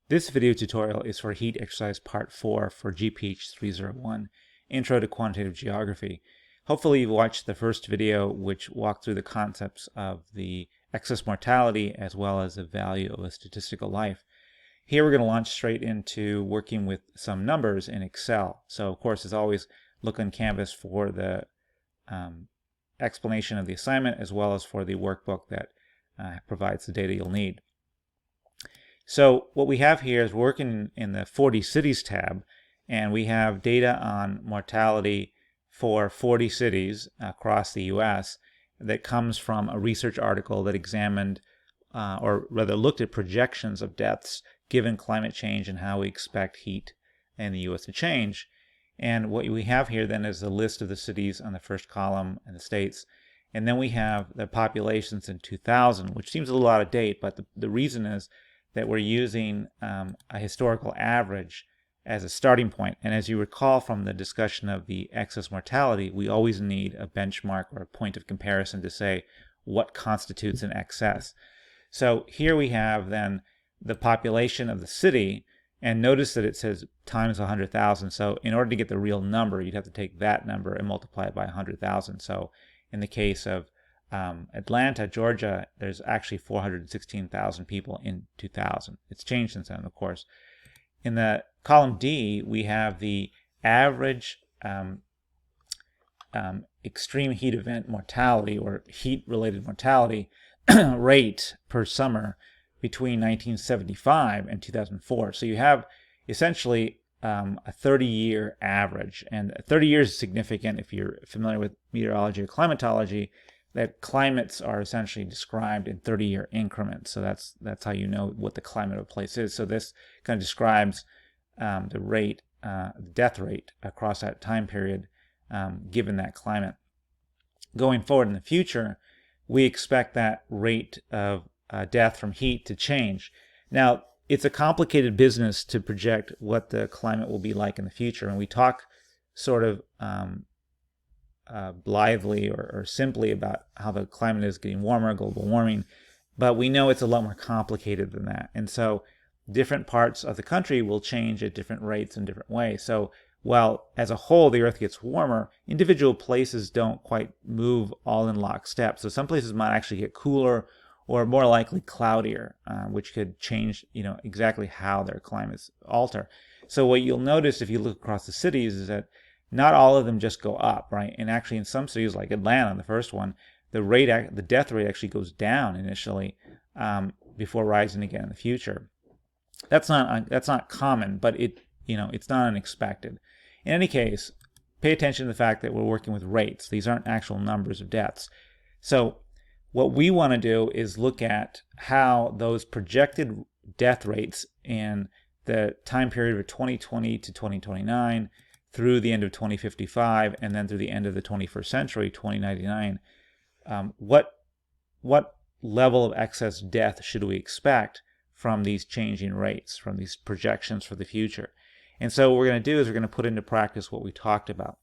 This video tutorial is for Heat Exercise Part 4 for GPH 301, Intro to Quantitative Geography. Hopefully you've watched the first video which walked through the concepts of the excess mortality as well as the value of a statistical life. Here we're going to launch straight into working with some numbers in Excel. So of course, as always, look on Canvas for the explanation of the assignment as well as for the workbook that provides the data you'll need. So what we have here is working in the 40 cities tab, and we have data on mortality for 40 cities across the US that comes from a research article that examined or rather looked at projections of deaths given climate change and how we expect heat in the US to change. And what we have here then is the list of the cities on the first column and the states. And then we have the populations in 2000, which seems a little out of date, but the reason is that we're using a historical average as a starting point. And as you recall from the discussion of the excess mortality, we always need a benchmark or a point of comparison to say what constitutes an excess. So here we have then the population of the city, and notice that it says times 100,000. So in order to get the real number, you'd have to take that number and multiply it by 100,000. So in the case of Atlanta, Georgia, there's actually 416,000 people in 2000. It's changed since then, of course. In the column D, we have the average extreme heat event mortality or heat-related mortality rate per summer between 1975 and 2004. So you have essentially a 30-year average, and 30 years is significant if you're familiar with meteorology or climatology, that climates are essentially described in 30-year increments. So that's how you know what the climate of a place is. So this kind of describes the rate, the death rate across that time period given that climate. Going forward in the future, we expect that rate of death from heat to change. Now, it's a complicated business to project what the climate will be like in the future, and we talk sort of blithely or simply about how the climate is getting warmer, global warming, but we know it's a lot more complicated than that. And so different parts of the country will change at different rates in different ways. So while as a whole the Earth gets warmer, individual places don't quite move all in lockstep. So some places might actually get cooler or more likely cloudier, which could change, exactly how their climates alter. So what you'll notice if you look across the cities is that not all of them just go up, right? And actually in some cities like Atlanta, the first one, the death rate actually goes down initially before rising again in the future. That's not common, but it's not unexpected. In any case, pay attention to the fact that we're working with rates. These aren't actual numbers of deaths. So what we want to do is look at how those projected death rates in the time period of 2020 to 2029 through the end of 2055 and then through the end of the 21st century, 2099, what level of excess death should we expect from these changing rates, from these projections for the future? And so what we're going to do is we're going to put into practice what we talked about.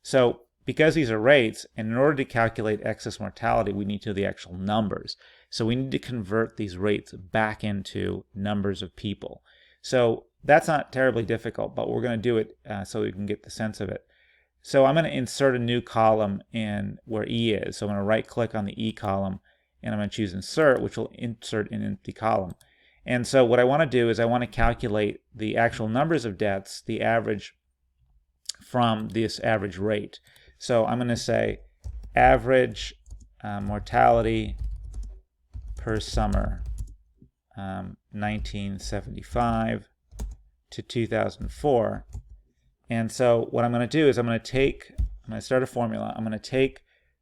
So because these are rates, and in order to calculate excess mortality, we need to know the actual numbers. So we need to convert these rates back into numbers of people. So that's not terribly difficult, but we're going to do it so we can get the sense of it. So I'm going to insert a new column in where E is. So I'm going to right click on the E column and I'm going to choose Insert, which will insert an empty column. And so what I want to do is I want to calculate the actual numbers of deaths, the average from this average rate. So I'm going to say average mortality per summer, 1975 to 2004. And so what I'm going to do is I'm going to start a formula. I'm going to take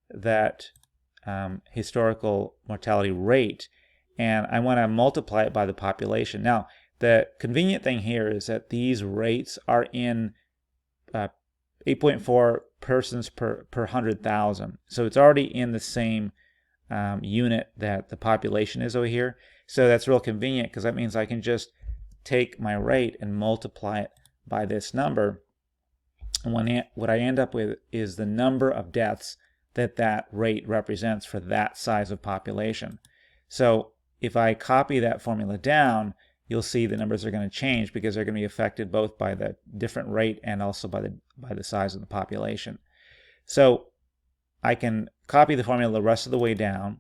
that historical mortality rate and I want to multiply it by the population. Now, the convenient thing here is that these rates are in 8.4 persons per 100,000. So it's already in the same unit that the population is over here. So that's real convenient because that means I can just take my rate and multiply it by this number. And what I end up with is the number of deaths that rate represents for that size of population. So if I copy that formula down, you'll see the numbers are going to change because they're going to be affected both by the different rate and also by the size of the population. So I can copy the formula the rest of the way down,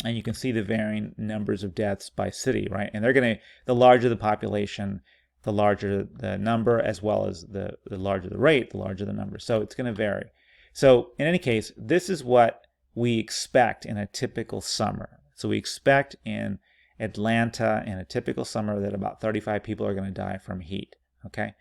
and you can see the varying numbers of deaths by city, right? And they're going to, the larger the population, the larger the number, as well as the larger the rate, the larger the number. So it's going to vary. So in any case, this is what we expect in a typical summer. So we expect in Atlanta in a typical summer that about 35 people are going to die from heat, okay?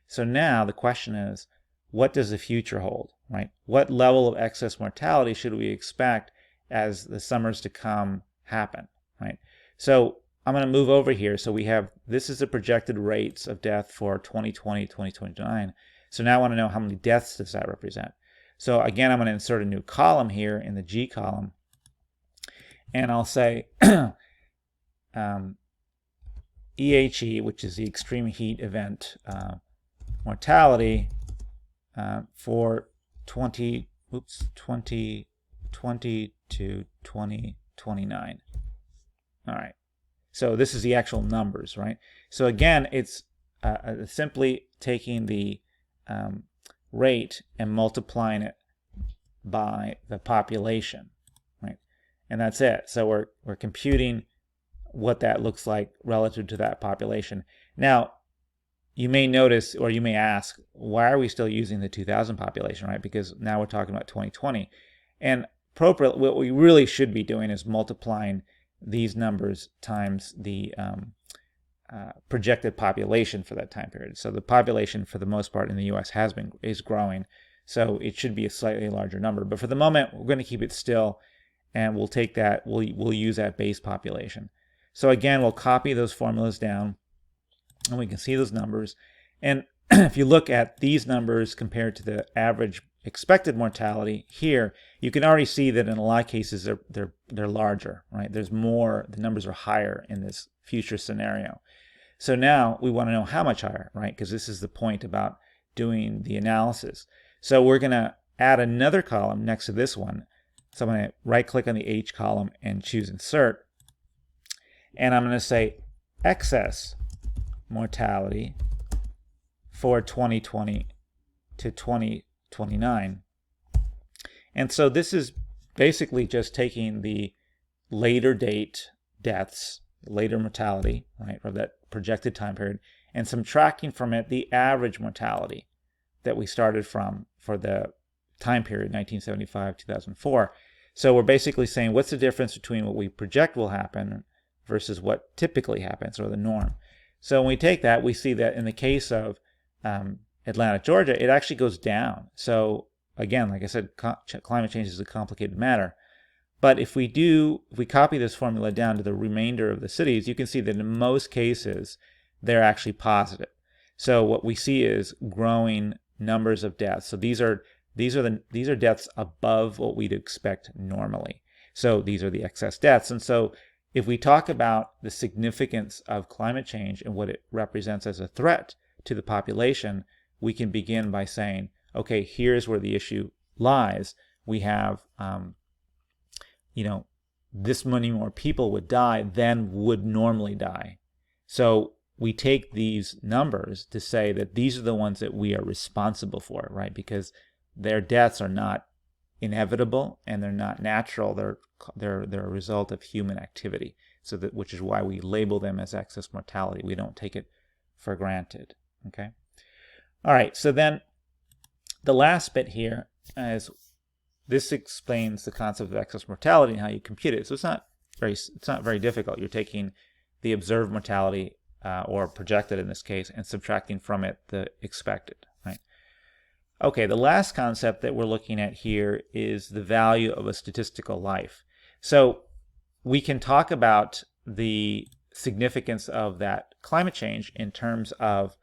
So now the question is, what does the future hold, right? What level of excess mortality should we expect as the summers to come happen, right? So I'm going to move over here. So we have, this is the projected rates of death for 2020, 2029. So now I want to know how many deaths does that represent. So again, I'm going to insert a new column here in the G column, and I'll say EHE, which is the extreme heat event mortality for 2020 to 2029. All right. So this is the actual numbers, right? So again, it's simply taking the rate and multiplying it by the population, right? And that's it. So we're computing what that looks like relative to that population. Now, you may notice, or you may ask, why are we still using the 2000 population, right? Because now we're talking about 2020. And appropriately, what we really should be doing is multiplying these numbers times the projected population for that time period. So the population, for the most part, in the U.S. is growing, so it should be a slightly larger number. But for the moment, we're going to keep it still, and we'll take that. We'll use that base population. So again, we'll copy those formulas down, and we can see those numbers. And if you look at these numbers compared to the average expected mortality here, you can already see that in a lot of cases they're larger, right? There's more, the numbers are higher in this future scenario. So now we want to know how much higher, right? Because this is the point about doing the analysis. So we're going to add another column next to this one. So I'm going to right click on the H column and choose insert. And I'm going to say excess mortality for 2020 to 2029. And so this is basically just taking the later date deaths, later mortality, right, of that projected time period, and subtracting from it the average mortality that we started from for the time period 1975-2004. So we're basically saying, what's the difference between what we project will happen versus what typically happens, or the norm? So when we take that, we see that in the case of Atlanta, Georgia, it actually goes down. So again, like I said, climate change is a complicated matter. But if we copy this formula down to the remainder of the cities, you can see that in most cases, they're actually positive. So what we see is growing numbers of deaths. So these are deaths above what we'd expect normally. So these are the excess deaths. And so if we talk about the significance of climate change and what it represents as a threat to the population, we can begin by saying, okay, here's where the issue lies. We have, this many more people would die than would normally die. So we take these numbers to say that these are the ones that we are responsible for, right? Because their deaths are not inevitable and they're not natural. They're a result of human activity. So that, which is why we label them as excess mortality. We don't take it for granted. Okay. All right. So then the last bit here is this explains the concept of excess mortality and how you compute it. So it's not very difficult. You're taking the observed mortality or projected in this case and subtracting from it the expected, right? Okay, the last concept that we're looking at here is the value of a statistical life. So we can talk about the significance of that climate change in terms of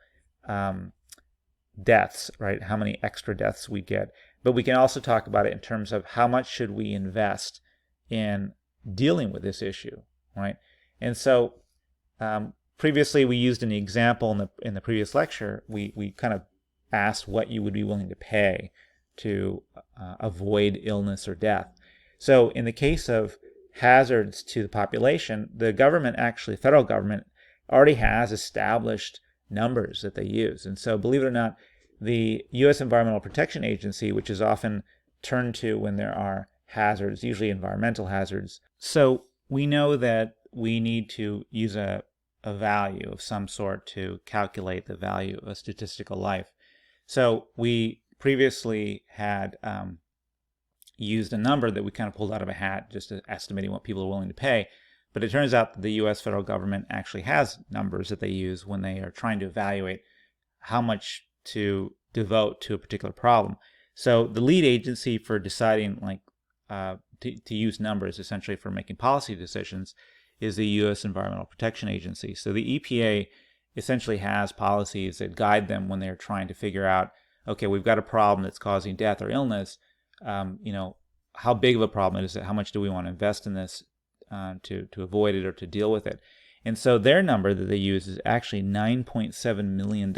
deaths, right? How many extra deaths we get. But we can also talk about it in terms of how much should we invest in dealing with this issue, right? And so previously we used an example in the previous lecture. We kind of asked what you would be willing to pay to avoid illness or death. So in the case of hazards to the population, the government, actually, federal government, already has established numbers that they use. And so, believe it or not, the U.S. Environmental Protection Agency, which is often turned to when there are hazards, usually environmental hazards. So we know that we need to use a value of some sort to calculate the value of a statistical life. So we previously had used a number that we kind of pulled out of a hat, just estimating what people are willing to pay. But it turns out that the U.S. federal government actually has numbers that they use when they are trying to evaluate how much to devote to a particular problem. So the lead agency for deciding to use numbers essentially for making policy decisions is the U.S. Environmental Protection Agency. So the EPA essentially has policies that guide them when they're trying to figure out, okay, we've got a problem that's causing death or illness. How big of a problem is it? How much do we want to invest in this to avoid it or to deal with it? And so their number that they use is actually $9.7 million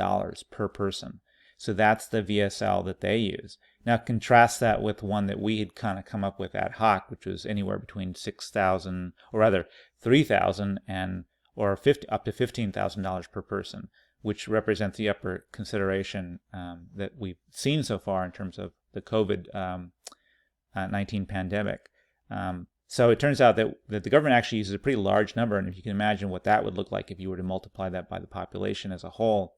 per person. So that's the VSL that they use. Now contrast that with one that we had kind of come up with ad hoc, which was anywhere between $6,000, or rather $3,000 or up to $15,000 per person, which represents the upper consideration that we've seen so far in terms of the COVID-19 pandemic. So it turns out that the government actually uses a pretty large number, and if you can imagine what that would look like if you were to multiply that by the population as a whole.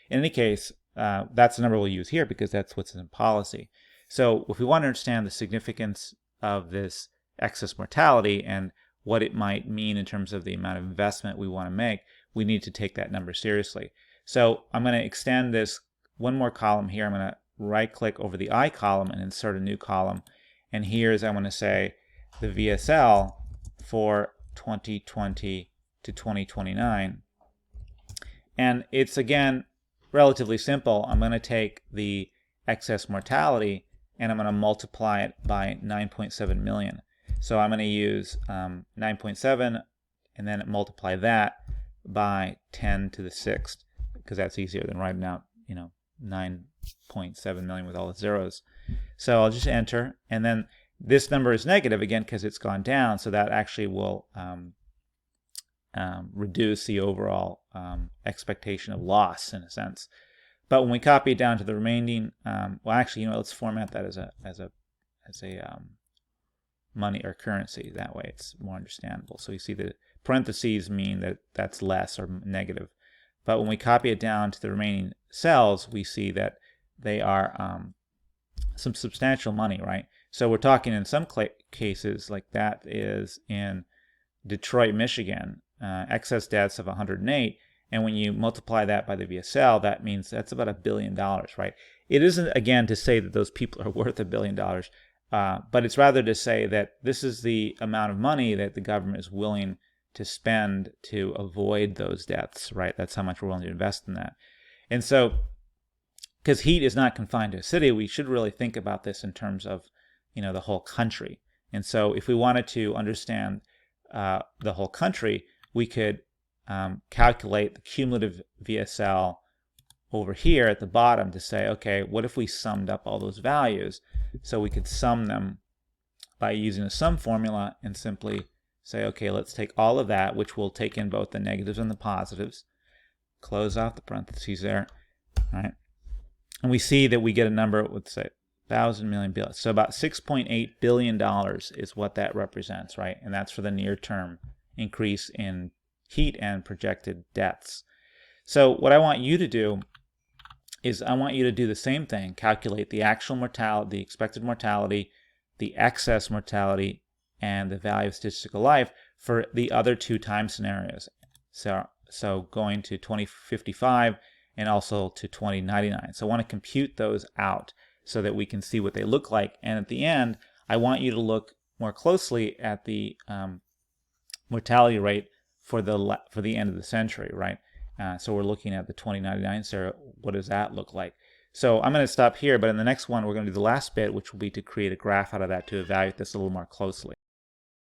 In any case, that's the number we'll use here because that's what's in policy. So if we want to understand the significance of this excess mortality and what it might mean in terms of the amount of investment we want to make, we need to take that number seriously. So I'm going to extend this one more column here. I'm going to right-click over the I column and insert a new column. And here's, I want to say, the VSL for 2020 to 2029. And it's, again, relatively simple. I'm going to take the excess mortality and I'm going to multiply it by 9.7 million. So I'm going to use 9.7 and then multiply that by 10 to the 6th, because that's easier than writing out 9.7 million with all the zeros. So I'll just enter, and then this number is negative again because it's gone down, so that actually will reduce the overall expectation of loss in a sense. But when we copy it down to the remaining, let's format that as a money or currency. That way it's more understandable. So you see the parentheses mean that that's less or negative. But when we copy it down to the remaining cells, we see that they are some substantial money, right? So we're talking in some cases, like that is in Detroit, Michigan, excess deaths of 108. And when you multiply that by the VSL, that means that's about $1 billion, right? It isn't, again, to say that those people are worth $1 billion, but it's rather to say that this is the amount of money that the government is willing to spend to avoid those deaths, right? That's how much we're willing to invest in that. And so, because heat is not confined to a city, we should really think about this in terms of, the whole country. And so if we wanted to understand the whole country, we could calculate the cumulative VSL over here at the bottom to say, okay, what if we summed up all those values? So we could sum them by using a sum formula and simply say, okay, let's take all of that, which will take in both the negatives and the positives, close off the parentheses there, all right? And we see that we get a number, let's say, 1,000 million billion. So about $6.8 billion is what that represents, right? And that's for the near term increase in heat and projected deaths. So what I want you to do is I want you to do the same thing, calculate the actual mortality, the expected mortality, the excess mortality, and the value of statistical life for the other two time scenarios. So going to 2055 and also to 2099. So I want to compute those out so that we can see what they look like. And at the end, I want you to look more closely at the mortality rate for the end of the century, right? So we're looking at the 2099 scenario. What does that look like? So I'm going to stop here, but in the next one, we're going to do the last bit, which will be to create a graph out of that to evaluate this a little more closely.